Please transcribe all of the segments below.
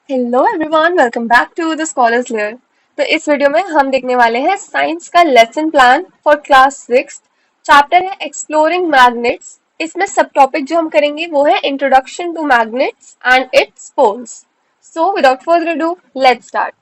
Hello everyone, welcome back to the scholars layer. तो इस video में हम देखने वाले हैं साइंस का lesson plan for class six. Chapter है एक्सप्लोरिंग मैग्नेट्स। इसमें सब टॉपिक जो हम करेंगे वो है introduction to magnets and its poles. So without further ado, let's start.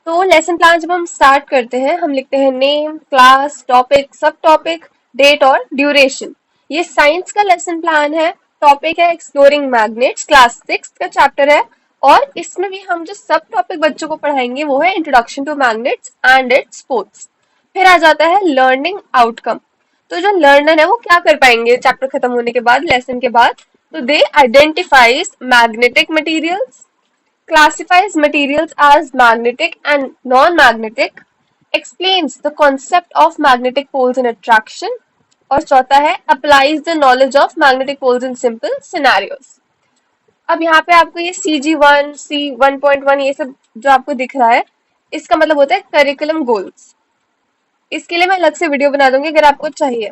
तो लेसन प्लान जब हम स्टार्ट करते हैं, हम लिखते हैं name, class, topic, subtopic, date और ड्यूरेशन। ये साइंस का लेसन प्लान है। टॉपिक है एक्सप्लोरिंग मैग्नेट्स, क्लास सिक्स का चैप्टर है। और इसमें भी हम जो सब टॉपिक बच्चों को पढ़ाएंगे वो है introduction to magnets and it's sports. फिर आ जाता है लर्निंग आउटकम। तो जो लर्नर है वो क्या कर पाएंगे चैप्टर खत्म होने के बाद, लेसन के बाद? तो they identifies magnetic materials, classifies materials as magnetic and non-magnetic, explains the concept of magnetic poles in attraction, और चौथा है applies the knowledge of magnetic poles in simple scenarios। अब यहाँ पे आपको ये CG1, C1.1 ये सब जो आपको दिख रहा है, इसका मतलब होता है करिकुलम गोल्स। इसके लिए मैं अलग से वीडियो बना दूंगी अगर आपको चाहिए,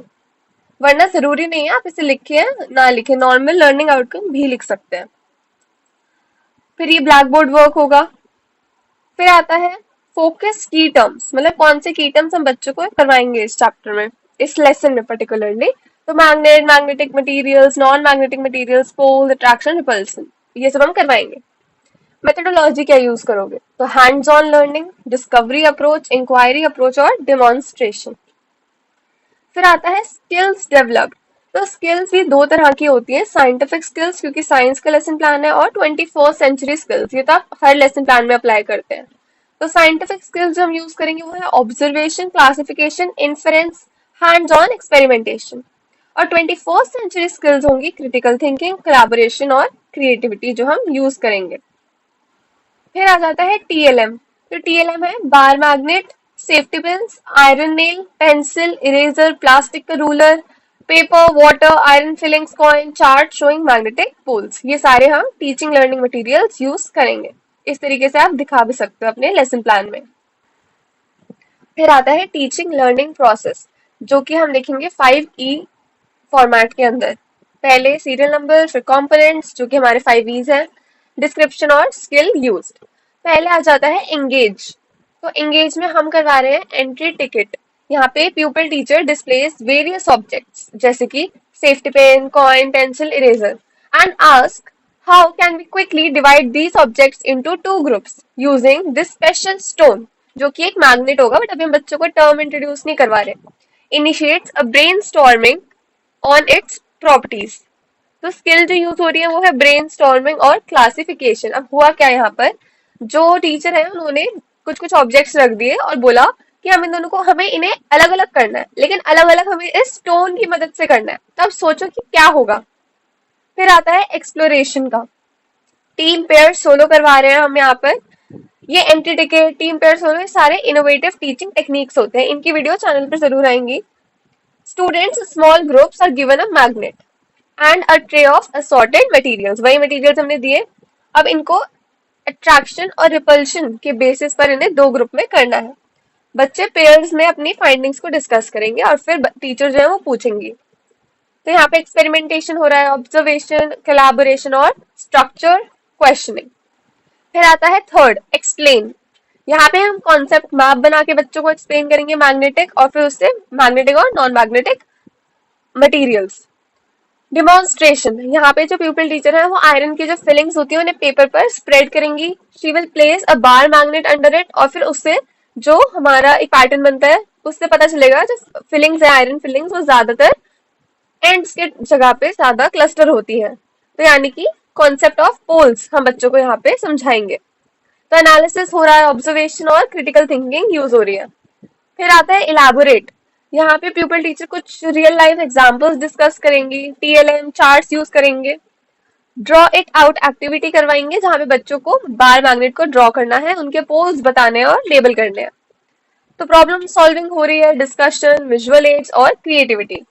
वरना जरूरी नहीं है आप इसे लिखे ना लिखे, नॉर्मल लर्निंग आउटकम भी लिख सकते हैं। फिर ये ब्लैक बोर्ड वर्क होगा। फिर आता है फोकस की टर्म्स, मतलब कौन से की टर्म्स हम बच्चों को करवाएंगे इस चैप्टर में, इस लेसन में पर्टिकुलरली। तो magnet, magnetic materials, non magnetic materials, pole, attraction, repulsion, ये सब हम करवाएंगे। मेथोडोलॉजी क्या यूज करोगे? तो hands on learning, discovery approach, inquiry approach और डिमॉन्स्ट्रेशन। फिर आता है स्किल्स डेवलप। तो स्किल्स भी दो तरह की होती है, साइंटिफिक स्किल्स क्योंकि साइंस का लेसन प्लान है, और 21st सेंचुरी स्किल्स, ये तो आप हर लेसन प्लान में अप्लाई करते हैं। तो साइंटिफिक स्किल्स जो हम यूज करेंगे वो है observation, classification, inference, hands on experimentation. और 21st सेंचुरी स्किल्स होंगी क्रिटिकल थिंकिंग, कोलैबोरेशन और क्रिएटिविटी जो हम यूज करेंगे। फिर आ जाता है टीएलएम। तो टीएलएम है bar magnet, safety pins, iron nail, pencil, eraser, plastic का ruler, paper, water, iron filings, coin, chart showing magnetic poles. ये सारे हम टीचिंग लर्निंग मटेरियल्स यूज करेंगे। इस तरीके से आप दिखा भी सकते हो अपने लेसन प्लान में। फिर आता है टीचिंग लर्निंग प्रोसेस, जो कि हम लिखेंगे 5E फॉर्मेट के अंदर। पहले सीरियल नंबर, फिर कंपोनेंट्स जो कि हमारे 5E's हैं, डिस्क्रिप्शन और स्किल यूज्ड। पहले आ जाता है एंगेज। तो एंगेज में हम करवा रहे हैं एंट्री टिकट। यहाँ पे pupil teacher displays various objects जैसे कि safety pin, coin, pencil, eraser and ask how can we quickly divide these objects into two groups using this special stone, जो कि एक मैग्नेट होगा, बट अभी हम बच्चों को टर्म इंट्रोड्यूस नहीं करवा रहे। Initiates a brainstorming on its properties. तो स्किल जो यूज हो रही है वो है ब्रेन स्टॉर्मिंग और क्लासिफिकेशन। अब हुआ क्या यहाँ पर, जो टीचर है उन्होंने कुछ कुछ ऑब्जेक्ट्स रख दिए और बोला कि हम इन दोनों को, हमें इन्हें अलग अलग करना है, लेकिन अलग अलग हमें इस स्टोन की मदद से करना है। तो अब सोचो कि क्या होगा। फिर आता है एक्सप्लोरेशन का। टीम पेयर सोलो करवा रहे हैं हम यहाँ पर। ये entry ticket, team pair solo, ये सारे इनोवेटिव टीचिंग टेक्निक्स होते हैं, इनकी वीडियो चैनल पर जरूर आएंगी। Students small groups are given a magnet and a tray of assorted materials, वही मटेरियल्स हमने दिए। अब इनको अट्रैक्शन और रिपल्शन के बेसिस पर इन्हें दो ग्रुप में करना है। बच्चे पेयर्स में अपनी फाइंडिंग्स को डिस्कस करेंगे और फिर टीचर जो है वो पूछेंगी। तो यहाँ पे एक्सपेरिमेंटेशन हो रहा है, ऑब्जर्वेशन, कोलैबोरेशन और स्ट्रक्चर क्वेश्चनिंग। फिर आता है थर्ड, एक्सप्लेन। यहाँ पे हम कॉन्सेप्ट मैप बना के बच्चों को एक्सप्लेन करेंगे मैग्नेटिक, और फिर उससे मैग्नेटिक और नॉन मैग्नेटिक मटीरियल्स। डिमॉन्स्ट्रेशन, यहाँ पे जो प्यूपिल टीचर है वो आयरन की जो फिलिंग्स होती है उन्हें पेपर पर स्प्रेड करेंगी। She will place a bar magnet under it, और फिर उससे जो हमारा एक पैटर्न बनता है उससे पता चलेगा जो फिलिंग्स है, आयरन फिलिंग्स, वो ज्यादातर एंड्स के जगह पे ज्यादा क्लस्टर होती है। तो यानी कि कॉन्सेप्ट ऑफ पोल्स हम बच्चों को यहाँ पे समझाएंगे। तो एनालिसिस हो रहा है, ऑब्जर्वेशन और क्रिटिकल थिंकिंग यूज हो रही है। फिर आता है इलाबोरेट। यहाँ पे प्यूपल टीचर कुछ रियल लाइफ एग्जांपल्स डिस्कस करेंगी, टीएलएम चार्ट्स यूज करेंगे। ड्रॉ इट आउट एक्टिविटी करवाएंगे, जहाँ पे बच्चों को बार मैग्नेट को ड्रॉ करना है, उनके पोल्स बताने हैं और लेबल करने हैं। तो प्रॉब्लम सॉल्विंग हो रही है, डिस्कशन, विजुअल एड्स और क्रिएटिविटी।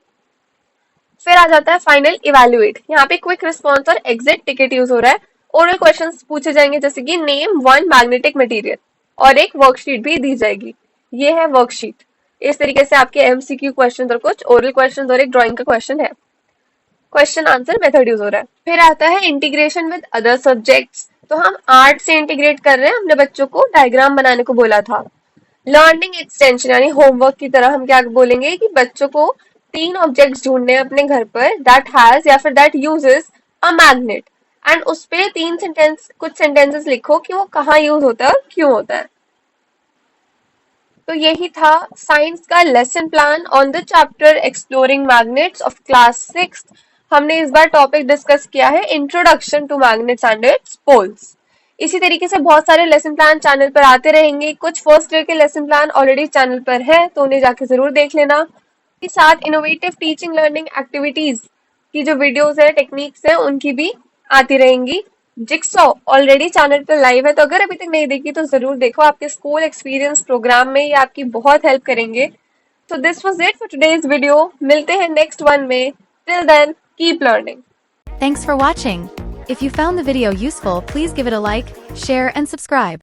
फिर आ जाता है फाइनल इवेल्युएट। यहाँ पे क्विक रिस्पॉन्स और एग्जिट टिकट यूज हो रहा है। ओरल क्वेश्चंस पूछे जाएंगे जैसे कि नेम वन मैग्नेटिक मटेरियल, और एक वर्कशीट भी दी जाएगी। ये है वर्कशीट। इस तरीके से आपके एमसीक्यू क्वेश्चन और कुछ ओरल क्वेश्चन और एक ड्राइंग का क्वेश्चन है। क्वेश्चन आंसर मेथड यूज हो रहा है। फिर आता है इंटीग्रेशन विद अदर सब्जेक्ट्स। तो हम आर्ट से इंटीग्रेट कर रहे हैं, हमने बच्चों को डायग्राम बनाने को बोला था। लर्निंग एक्सटेंशन यानी होमवर्क की तरह हम क्या बोलेंगे कि बच्चों को 3 ऑब्जेक्ट्स ढूंढने हैं अपने घर पर दैट हैज या फिर that uses a magnet, and उस पे 3 सेंटेंस कुछ सेंटेंसेस लिखो कि वो कहाँ यूज होता है और क्यों होता है। तो यही था साइंस का lesson plan on the chapter exploring magnets of class 6। हमने इस बार टॉपिक डिस्कस किया है introduction to magnets and its poles. इसी तरीके से बहुत सारे लेसन प्लान चैनल पर आते रहेंगे। कुछ फर्स्ट ईयर के लेसन प्लान ऑलरेडी चैनल पर है तो उन्हें जाके जरूर देख लेना। के साथ इनोवेटिव टीचिंग लर्निंग एक्टिविटीज की जो वीडियोस है, टेक्निक्स है, उनकी भी आती रहेंगी। जिक्सॉ ऑलरेडी चैनल पर लाइव है, तो अगर अभी तक नहीं देखी तो जरूर देखो। आपके स्कूल एक्सपीरियंस प्रोग्राम में ये आपकी बहुत हेल्प करेंगे। तो this was it for today's video. मिलते हैं नेक्स्ट वन में। Till then keep learning. Thanks for watching. If you found the video useful, please give it a like, share and subscribe.